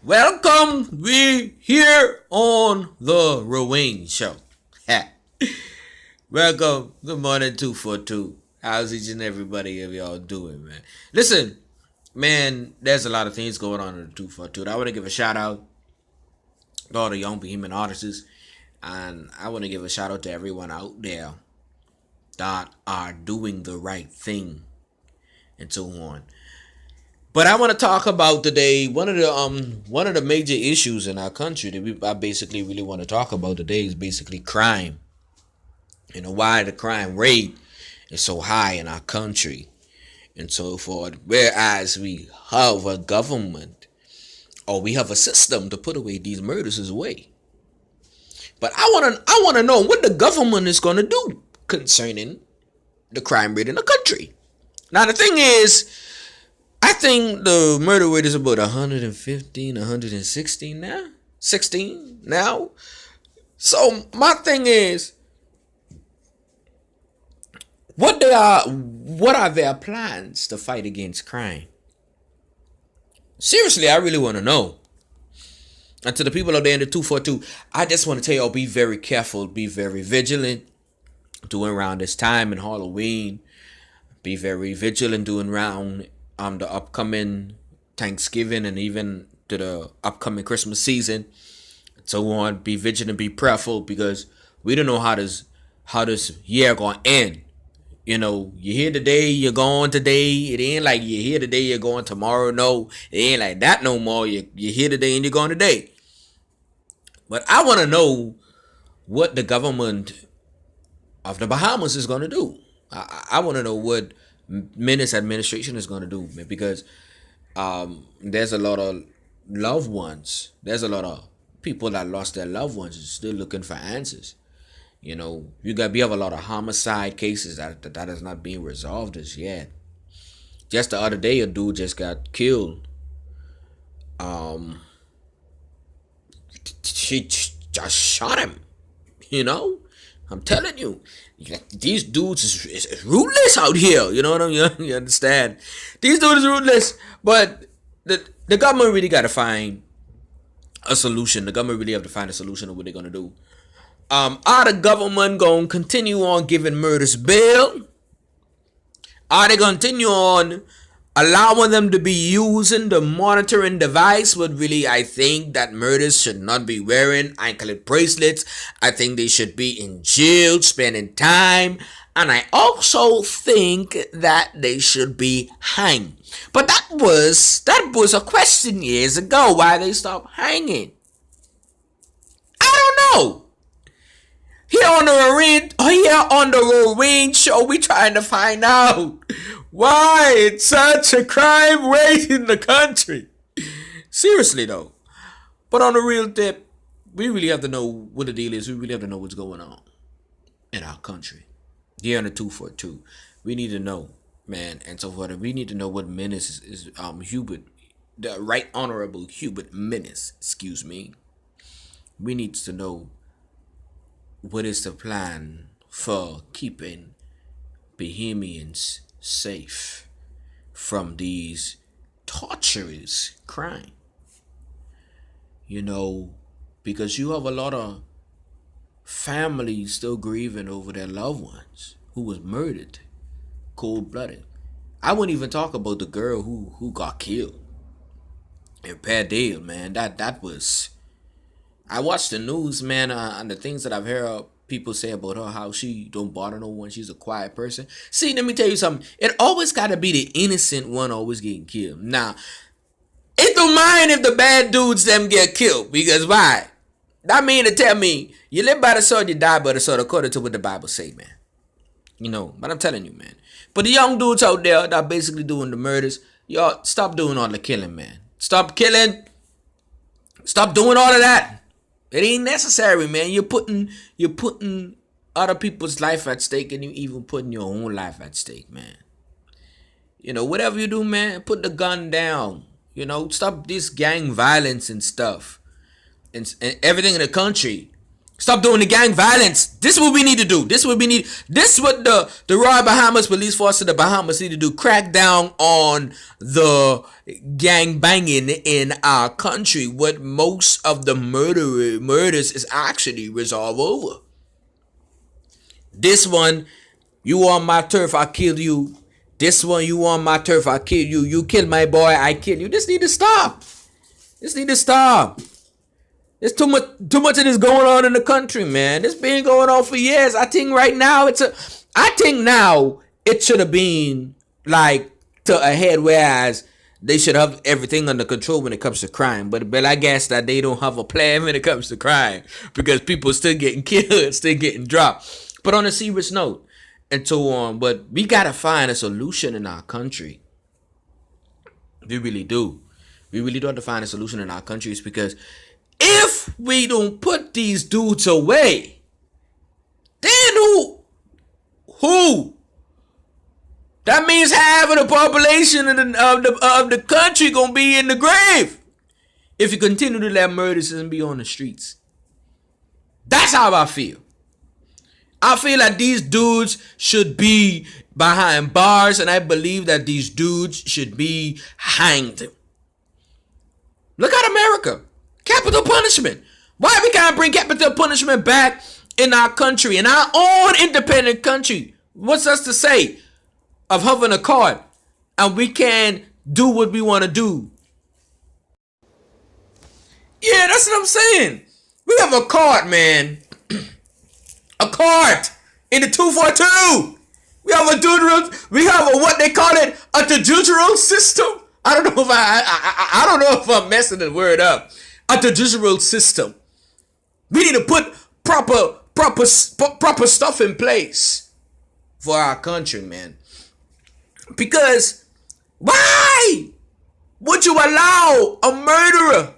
Welcome. We here on the Rowayne show. Welcome. Good morning, 242. How's each and everybody of y'all doing, man? Listen, man, there's a lot of things going on in the 242. I want to give a shout out to all the young behemoth artists, and I want to give a shout out to everyone out there that are doing the right thing and so on. But I want to talk about today one of the major issues in our country that I basically really want to talk about today is basically crime. Why the crime rate is so high in our country and so forth. Whereas we have a government or we have a system to put away these murders away. But I wanna know what the government is gonna do concerning the crime rate in the country. Now the thing is, I think the murder rate is about 115, 116 now. 16 now. So my thing is, what are their plans to fight against crime? Seriously, I really want to know. And to the people out there in the 242, I just want to tell y'all, be very careful, be very vigilant doing around this time in Halloween. Be very vigilant doing around the upcoming Thanksgiving and even to the upcoming Christmas season. So on, be vigilant, be prayerful, because we don't know how this year gonna end. You here today, you're gone today. It ain't like you're here today, you're going tomorrow. No, it ain't like that no more. You're here today and you're gone today. But I want to know what the government of the Bahamas is going to do. I want to know what Menace administration is going to do, because there's a lot of loved ones. There's a lot of people that lost their loved ones and still looking for answers. We have a lot of homicide cases that is not being resolved as yet. Just the other day, a dude just got killed. She just shot him. I'm telling you, these dudes is ruthless out here. You know what I mean? You understand? These dudes is ruthless, but the government really got to find a solution. The government really have to find a solution of what they're gonna do. Are the government going to continue on giving murders bail? Are they going to continue on allowing them to be using the monitoring device? But really, I think that murders should not be wearing anklet bracelets. I think they should be in jail, spending time. And I also think that they should be hanged. But that was a question years ago, why they stopped hanging. I don't know. Here on the Rowayne show, we trying to find out why it's such a crime rate in the country. Seriously though. But on the real tip, we really have to know what the deal is. We really have to know what's going on in our country. Here on the 242. We need to know, man, and so forth. We need to know what Menace is Hubert, the Right Honorable Hubert Menace, excuse me. We need to know what is the plan for keeping Bahamians safe from these torturous crime? Because you have a lot of families still grieving over their loved ones who was murdered, cold-blooded. I wouldn't even talk about the girl who got killed in Padale, man. That was... I watched the news, man, and the things that I've heard people say about her, how she don't bother no one, she's a quiet person. See, let me tell you something. It always got to be the innocent one always getting killed. Now, it don't mind if the bad dudes them get killed, because why? That mean to tell me, you live by the sword, you die by the sword, according to what the Bible say, man. But I'm telling you, man. But the young dudes out there that are basically doing the murders, y'all stop doing all the killing, man. Stop killing. Stop doing all of that. It ain't necessary, man. You're putting other people's life at stake, and you even putting your own life at stake, man. Whatever you do, man, put the gun down. Stop this gang violence and stuff. And everything in the country. Stop doing the gang violence. This is what we need to do. This is what we need. This is what the Royal Bahamas Police Force of the Bahamas need to do. Crack down on the gang banging in our country. What most of the murders is actually resolved over. This one, you on my turf, I kill you. This one, you on my turf, I kill you. You kill my boy, I kill you. This need to stop. This need to stop. There's too much of this going on in the country, man. This been going on for years. I think right now it should have been like to a head, whereas they should have everything under control when it comes to crime. But I guess that they don't have a plan when it comes to crime because people still getting killed, still getting dropped. But on a serious note and so on, but we gotta find a solution in our country. We really do. We really do have to find a solution in our countries because if we don't put these dudes away, then who? That means half of the population of the country gonna be in the grave if you continue to let murders and be on the streets. That's how I feel. I feel like these dudes should be behind bars, and I believe that these dudes should be hanged. Look at America. Capital punishment. Why we can't bring capital punishment back in our country, in our own independent country? What's us to say of having a card and we can do what we want to do? Yeah, that's what I'm saying. We have a card, man. A card in the 242. We have a what they call it, a judicial system. I don't know if I don't know if I'm messing the word up. A judicial system. We need to put proper stuff in place for our country, man. Because why would you allow a murderer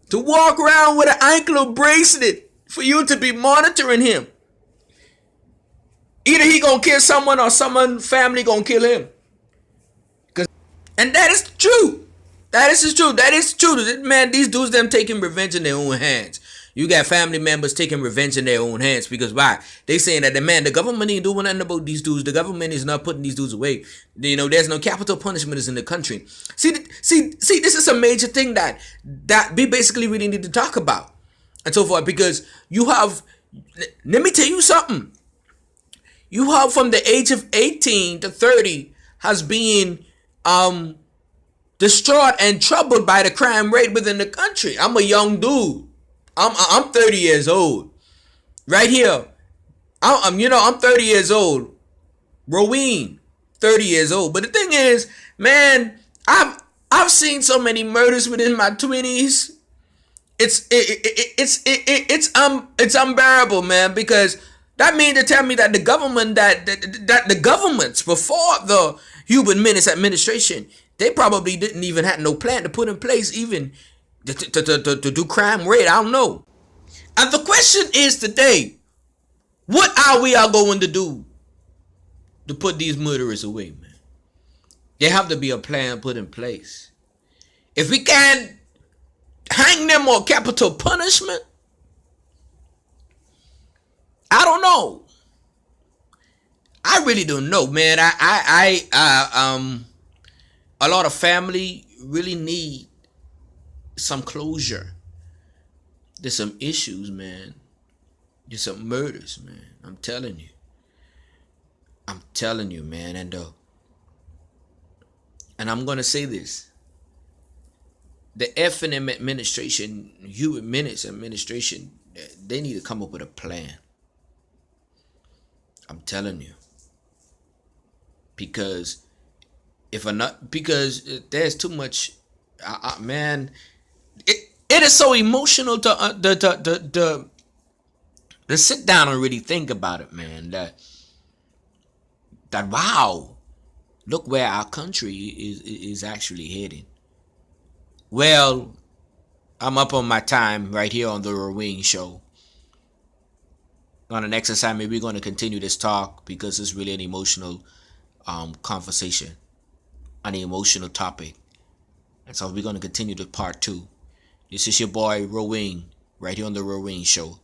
to walk around with an ankle bracelet for you to be monitoring him? Either he gonna kill someone or someone family gonna kill him. And that is true. That is true. That is true. Man, these dudes them taking revenge in their own hands. You got family members taking revenge in their own hands because why? They saying that the government ain't doing nothing about these dudes. The government is not putting these dudes away. You know, there's no capital punishment in the country. See, this is a major thing that we basically really need to talk about and so forth, because you have, let me tell you something. You have from the age of 18 to 30 has been distraught and troubled by the crime rate within the country. I'm a young dude. I'm 30 years old. Right here. I'm 30 years old. Rowayne, 30 years old. But the thing is, man, I've seen so many murders within my 20s. It's unbearable, man, because that means to tell me that the government, that the governments before the Human Menace administration, they probably didn't even have no plan to put in place even to do crime rate. I don't know. And the question is today, what are we all going to do to put these murderers away, man? There have to be a plan put in place. If we can't hang them or capital punishment, I don't know. I really don't know, man. A lot of family really need some closure. There's some issues, man. There's some murders, man. I'm telling you, man. And I'm gonna say this: the FNM administration, Human Menace administration, they need to come up with a plan. I'm telling you, because there's too much, man. It is so emotional to sit down and really think about it, man. That wow, look where our country is actually heading. Well, I'm up on my time right here on the rowayne show. On the next assignment, we're going to continue this talk because it's really an emotional conversation, an emotional topic. And so we're going to continue to part 2. This is your boy Rowayne right here on the rowayne show.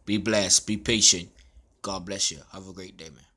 Be blessed. Be patient. God bless you. Have a great day, man.